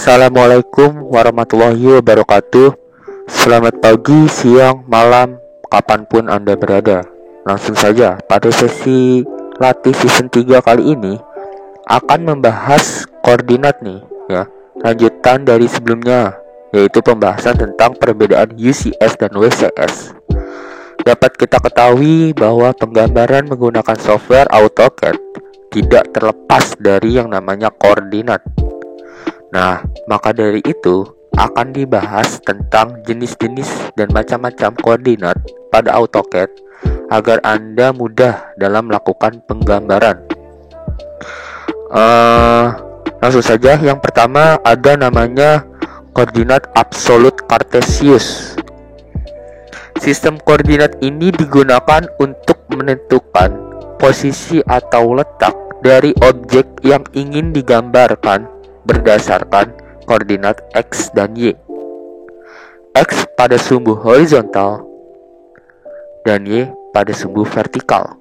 Assalamualaikum warahmatullahi wabarakatuh. Selamat pagi, siang, malam, kapanpun Anda berada. Langsung saja, pada sesi latih season 3 kali ini akan membahas koordinat nih ya. Lanjutan dari sebelumnya, yaitu pembahasan tentang perbedaan UCS dan WCS. Dapat kita ketahui bahwa penggambaran menggunakan software AutoCAD tidak terlepas dari yang namanya koordinat. Nah, maka dari itu akan dibahas tentang jenis-jenis dan macam-macam koordinat pada AutoCAD agar Anda mudah dalam melakukan penggambaran. Langsung saja, yang pertama ada namanya koordinat absolut Cartesius. Sistem koordinat ini digunakan untuk menentukan posisi atau letak dari objek yang ingin digambarkan berdasarkan koordinat X dan Y. X pada sumbu horizontal dan Y pada sumbu vertikal.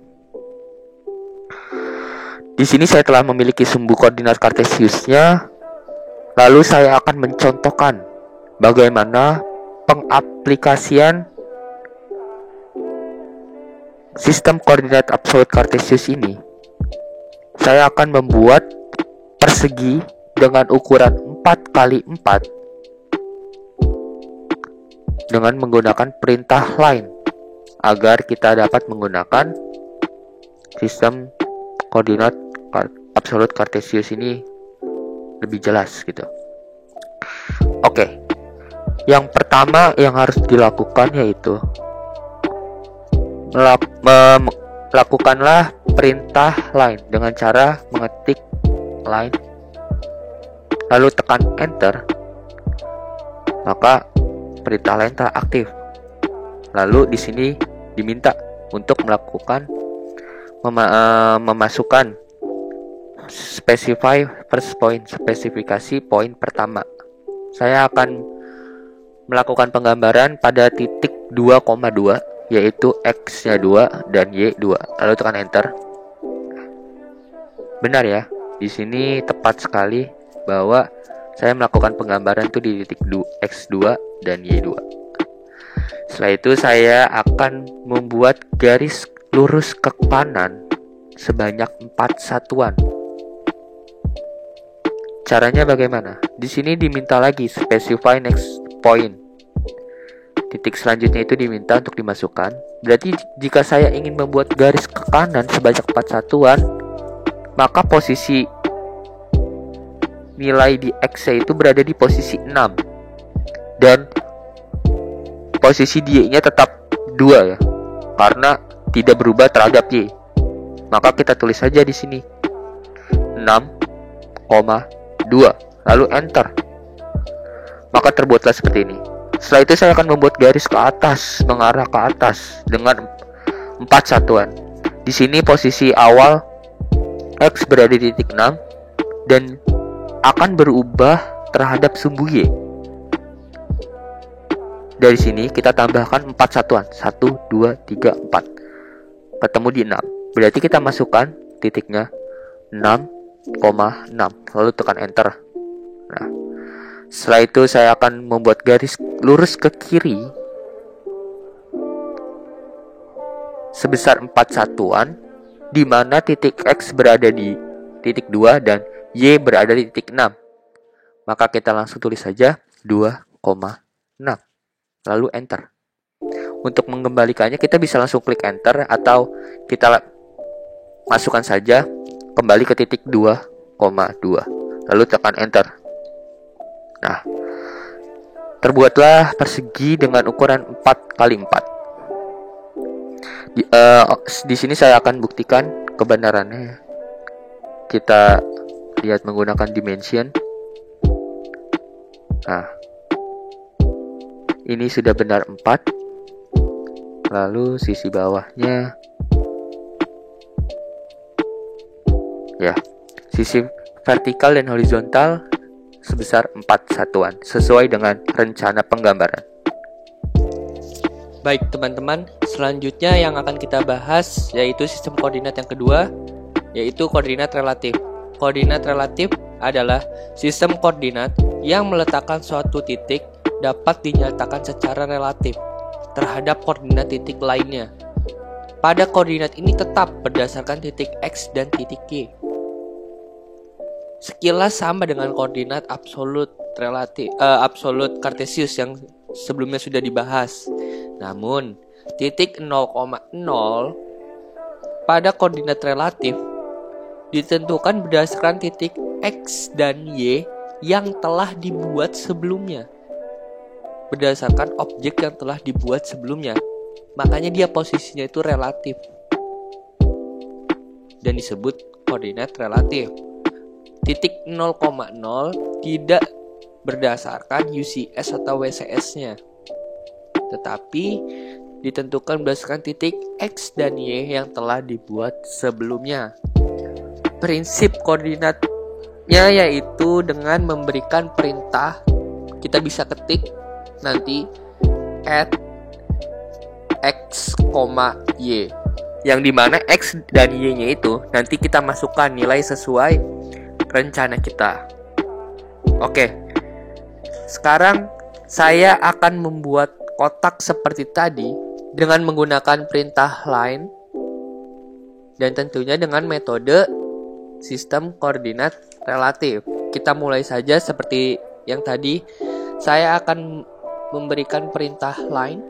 Di sini saya telah memiliki sumbu koordinat Cartesiusnya. Lalu saya akan mencontohkan bagaimana pengaplikasian sistem koordinat absolut Cartesius ini. Saya akan membuat persegi dengan ukuran 4x4 dengan menggunakan perintah line agar kita dapat menggunakan sistem koordinat absolut Cartesius ini lebih jelas gitu. Oke. Yang pertama yang harus dilakukan yaitu lakukanlah perintah line dengan cara mengetik line lalu tekan enter, maka perintah line telah aktif. Lalu di sini diminta untuk melakukan memasukkan specify first point, spesifikasi poin pertama. Saya akan melakukan penggambaran pada titik 2,2 yaitu X-nya 2 dan Y 2. Lalu tekan enter. Benar ya, di sini tepat sekali bahwa saya melakukan penggambaran itu di titik X2 dan Y2. Setelah itu saya akan membuat garis lurus ke kanan sebanyak 4 satuan. Caranya bagaimana? Di sini diminta lagi specify next point. Titik selanjutnya itu diminta untuk dimasukkan. Berarti jika saya ingin membuat garis ke kanan sebanyak 4 satuan, maka posisi nilai di X itu berada di posisi 6 dan posisi Y nya tetap 2 ya, karena tidak berubah terhadap Y. Maka kita tulis saja di sini 6,2 lalu enter. Maka terbuatlah seperti ini. Setelah itu saya akan membuat garis ke atas, mengarah ke atas dengan 4 satuan. Di sini posisi awal X berada di titik 6 dan akan berubah terhadap sumbu Y. Dari sini kita tambahkan 4 satuan 1, 2, 3, 4 ketemu di 6. Berarti kita masukkan titiknya 6,6 lalu tekan enter. Nah, setelah itu saya akan membuat garis lurus ke kiri sebesar 4 satuan, di mana titik X berada di titik 2 dan Y berada di titik 6. Maka kita langsung tulis saja 2,6 lalu enter. Untuk mengembalikannya kita bisa langsung klik enter atau kita masukkan saja kembali ke titik 2,2 lalu tekan enter. Nah, terbuatlah persegi dengan ukuran 4x4. Di sini saya akan buktikan kebenarannya. Kita lihat menggunakan dimension. Nah, ini sudah benar 4. Lalu sisi bawahnya, ya, sisi vertikal dan horizontal sebesar 4 satuan sesuai dengan rencana penggambaran. Baik teman-teman, selanjutnya yang akan kita bahas yaitu sistem koordinat yang kedua, yaitu koordinat relatif. Koordinat relatif adalah sistem koordinat yang meletakkan suatu titik dapat dinyatakan secara relatif terhadap koordinat titik lainnya. Pada koordinat ini tetap berdasarkan titik X dan titik Y. Sekilas sama dengan koordinat absolut Kartesius yang sebelumnya sudah dibahas. Namun, titik 0,0 pada koordinat relatif ditentukan berdasarkan titik X dan Y yang telah dibuat sebelumnya. Berdasarkan objek yang telah dibuat sebelumnya. Makanya dia posisinya itu relatif. Dan disebut koordinat relatif. Titik 0,0 tidak berdasarkan UCS atau WCS-nya. Tetapi ditentukan berdasarkan titik X dan Y yang telah dibuat sebelumnya. Prinsip koordinatnya yaitu dengan memberikan perintah, kita bisa ketik nanti at X, Y, yang dimana X dan Y-nya itu nanti kita masukkan nilai sesuai rencana kita. Oke, sekarang saya akan membuat kotak seperti tadi dengan menggunakan perintah line dan tentunya dengan metode sistem koordinat relatif. Kita mulai saja seperti yang tadi. Saya akan memberikan perintah line.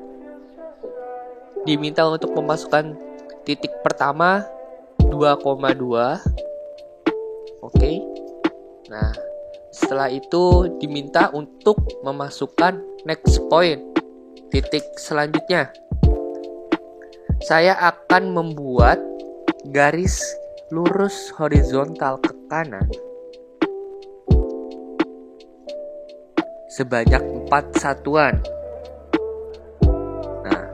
Diminta untuk memasukkan titik pertama 2,2. Oke. Nah, setelah itu diminta untuk memasukkan next point, titik selanjutnya. Saya akan membuat garis lurus horizontal ke kanan sebanyak 4 satuan. Nah,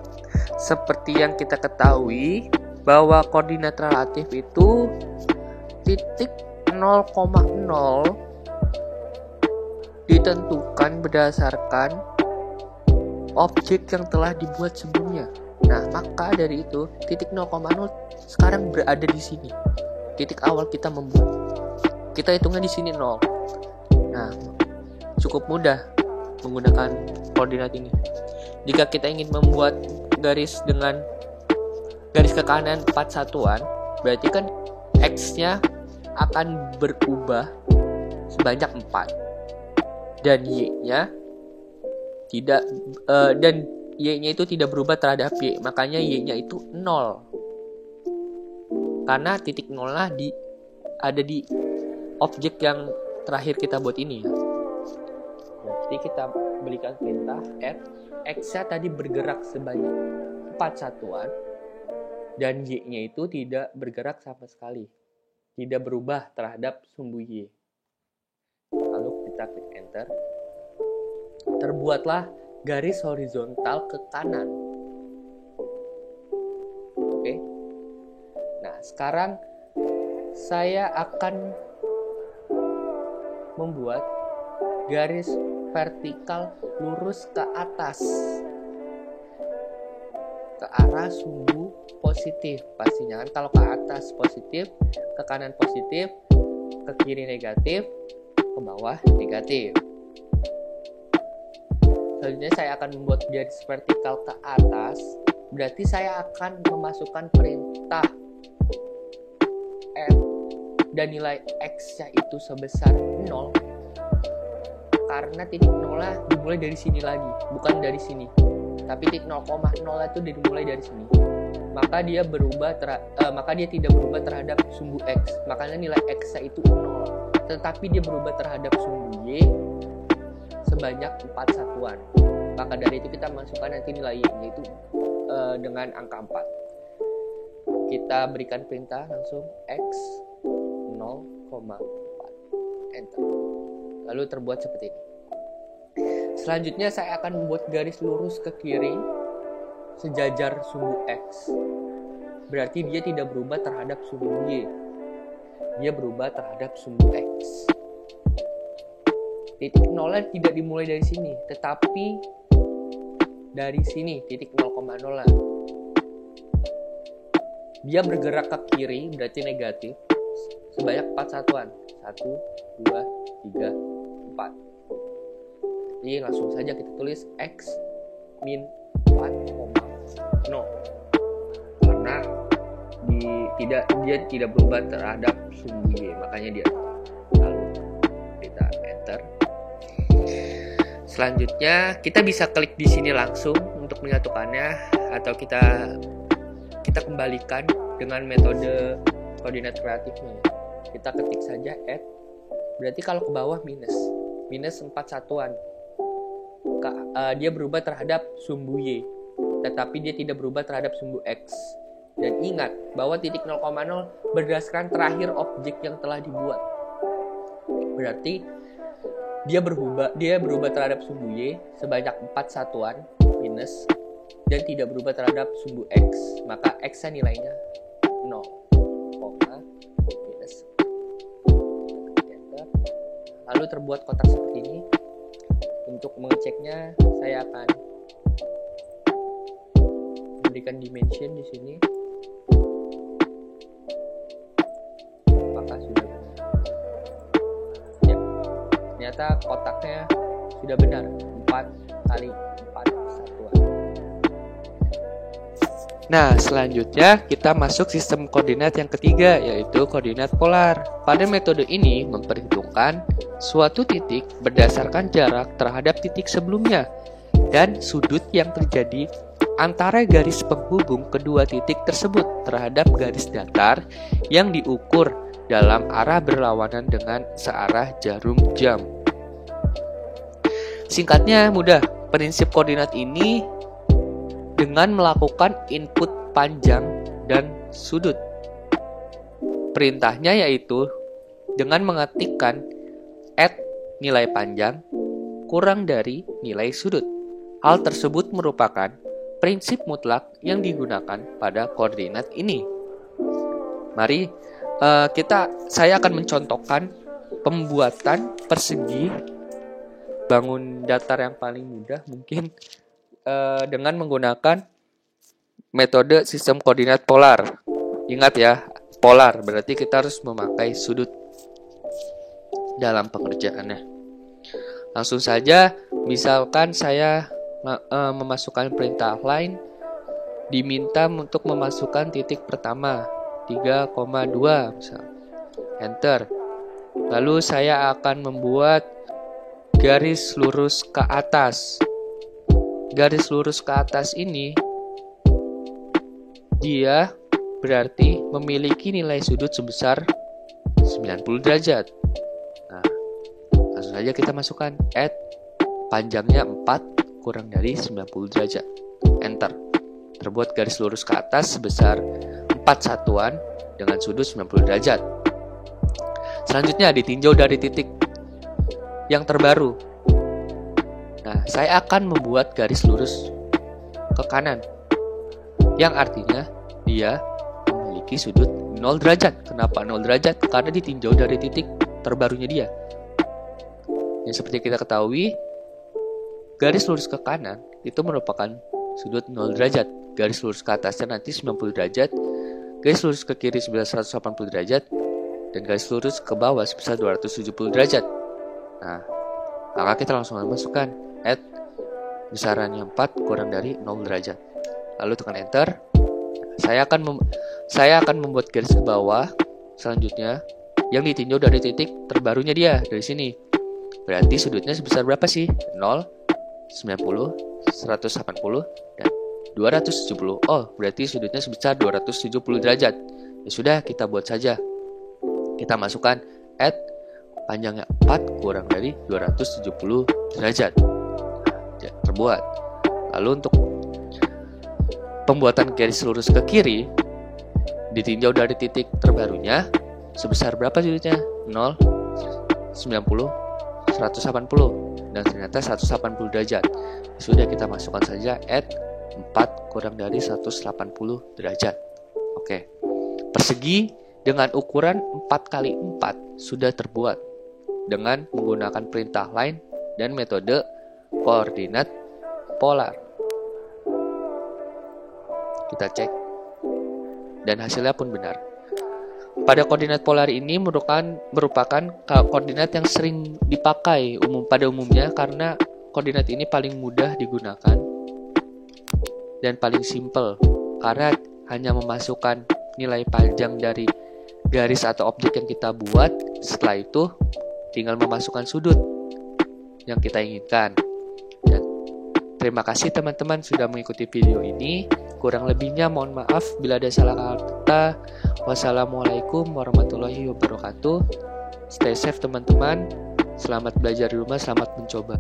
seperti yang kita ketahui bahwa koordinat relatif itu titik 0,0 ditentukan berdasarkan objek yang telah dibuat sebelumnya. Nah, maka dari itu titik 0,0 sekarang berada di sini. Titik awal kita membuat. Kita hitungnya di sini 0. Nah, cukup mudah menggunakan koordinat ini. Jika kita ingin membuat garis dengan garis ke kanan 4 satuan, berarti kan X-nya akan berubah sebanyak 4 dan Y-nya tidak dan Y-nya itu tidak berubah terhadap Y, makanya Y-nya itu 0 karena titik 0 lah ada di objek yang terakhir kita buat ini ya. Jadi kita berikan perintah X-nya tadi bergerak sebanyak 4 satuan dan Y-nya itu tidak bergerak sama sekali, tidak berubah terhadap sumbu Y. Lalu kita klik enter. Terbuatlah garis horizontal ke kanan. Oke. Nah, sekarang saya akan membuat garis vertikal lurus ke atas ke arah sumbu positif pastinya kan. Kalau ke atas positif, ke kanan positif, ke kiri negatif, ke bawah negatif. Selanjutnya saya akan membuat garis vertikal ke atas. Berarti saya akan memasukkan perintah F dan nilai X-nya itu sebesar 0. Karena titik 0 dimulai dari sini lagi, bukan dari sini. Tapi titik 0,0 itu dimulai dari sini. Maka dia tidak berubah terhadap sumbu X. Makanya nilai X-nya itu 0. Tetapi dia berubah terhadap sumbu Y sebanyak 4 satuan. Maka dari itu kita masukkan nanti nilai Y-nya itu dengan angka 4. Kita berikan perintah langsung X 0,4 enter. Lalu terbuat seperti ini. Selanjutnya saya akan membuat garis lurus ke kiri sejajar sumbu X. Berarti dia tidak berubah terhadap sumbu Y. Dia berubah terhadap sumbu X. Titik 0 tidak dimulai dari sini, tetapi dari sini titik 0,0. Dia bergerak ke kiri berarti negatif sebanyak 4 satuan. 1, 2, 3, 4. Jadi langsung saja kita tulis X min 4,0 karena dia tidak berubah terhadap sumbu Y, makanya dia. Lalu kita enter. Selanjutnya kita bisa klik di sini langsung untuk menyatukannya, atau kita kembalikan dengan metode koordinat kreatifnya. Kita ketik saja add, berarti kalau ke bawah minus 4 satuan. Dia berubah terhadap sumbu Y, tetapi dia tidak berubah terhadap sumbu X. Dan ingat bahwa titik 0,0 berdasarkan terakhir objek yang telah dibuat. Berarti dia berubah terhadap sumbu Y sebanyak 4 satuan minus, dan tidak berubah terhadap sumbu X. Maka X-nya nilainya 0, minus. Lalu terbuat kotak seperti ini. Untuk mengeceknya, saya akan memberikan dimension di sini. Apakah sudah benar? Ya, ternyata kotaknya sudah benar, 4 kali 4 satuan. Nah, selanjutnya kita masuk sistem koordinat yang ketiga, yaitu koordinat polar. Pada metode ini memperhitungkan suatu titik berdasarkan jarak terhadap titik sebelumnya dan sudut yang terjadi antara garis penghubung kedua titik tersebut terhadap garis datar yang diukur dalam arah berlawanan dengan searah jarum jam. Singkatnya mudah, prinsip koordinat ini dengan melakukan input panjang dan sudut. Perintahnya yaitu dengan mengetikkan add nilai panjang kurang dari nilai sudut. Hal tersebut merupakan prinsip mutlak yang digunakan pada koordinat ini. Mari saya akan mencontohkan pembuatan persegi bangun datar yang paling mudah mungkin dengan menggunakan metode sistem koordinat polar. Ingat ya, polar berarti kita harus memakai sudut dalam pengerjaannya. Langsung saja, misalkan saya memasukkan perintah line, diminta untuk memasukkan titik pertama 3,2 misal. Enter. Lalu saya akan membuat garis lurus ke atas. Garis lurus ke atas ini dia berarti memiliki nilai sudut sebesar 90 derajat. Nah, langsung saja kita masukkan add panjangnya 4 kurang dari 90 derajat. Enter. Terbuat garis lurus ke atas sebesar 4 satuan dengan sudut 90 derajat. Selanjutnya ditinjau dari titik yang terbaru. Nah, saya akan membuat garis lurus ke kanan, yang artinya dia memiliki sudut 0 derajat. Kenapa 0 derajat? Karena ditinjau dari titik terbarunya dia. Yang seperti kita ketahui, garis lurus ke kanan itu merupakan sudut 0 derajat. Garis lurus ke atasnya nanti 90 derajat, garis lurus ke kiri sebesar 180 derajat, dan garis lurus ke bawah sebesar 270 derajat. Nah, maka kita langsung masukkan add besarannya 4 kurang dari 0 derajat. Lalu tekan enter. Saya akan membuat garis ke bawah selanjutnya yang ditinjau dari titik terbarunya dia dari sini. Berarti sudutnya sebesar berapa sih? 0, 90, 180, dan 270. Oh, berarti sudutnya sebesar 270 derajat. Ya sudah, kita buat saja. Kita masukkan add panjangnya 4 kurang dari 270 derajat. Ya, terbuat. Lalu untuk pembuatan garis lurus ke kiri, ditinjau dari titik terbarunya, sebesar berapa sudutnya? 0, 90, 180, dan ternyata 180 derajat. Sudah, kita masukkan saja add 4 kurang dari 180 derajat. Oke. Persegi dengan ukuran 4x4 sudah terbuat dengan menggunakan perintah line dan metode koordinat polar. Kita cek dan hasilnya pun benar. Pada koordinat polar ini merupakan koordinat yang sering dipakai pada umumnya karena koordinat ini paling mudah digunakan dan paling simple karena hanya memasukkan nilai panjang dari garis atau objek yang kita buat. Setelah itu tinggal memasukkan sudut yang kita inginkan. Dan terima kasih teman-teman sudah mengikuti video ini. Kurang lebihnya mohon maaf bila ada salah kata. Wassalamualaikum warahmatullahi wabarakatuh. Stay safe teman-teman. Selamat belajar di rumah, selamat mencoba.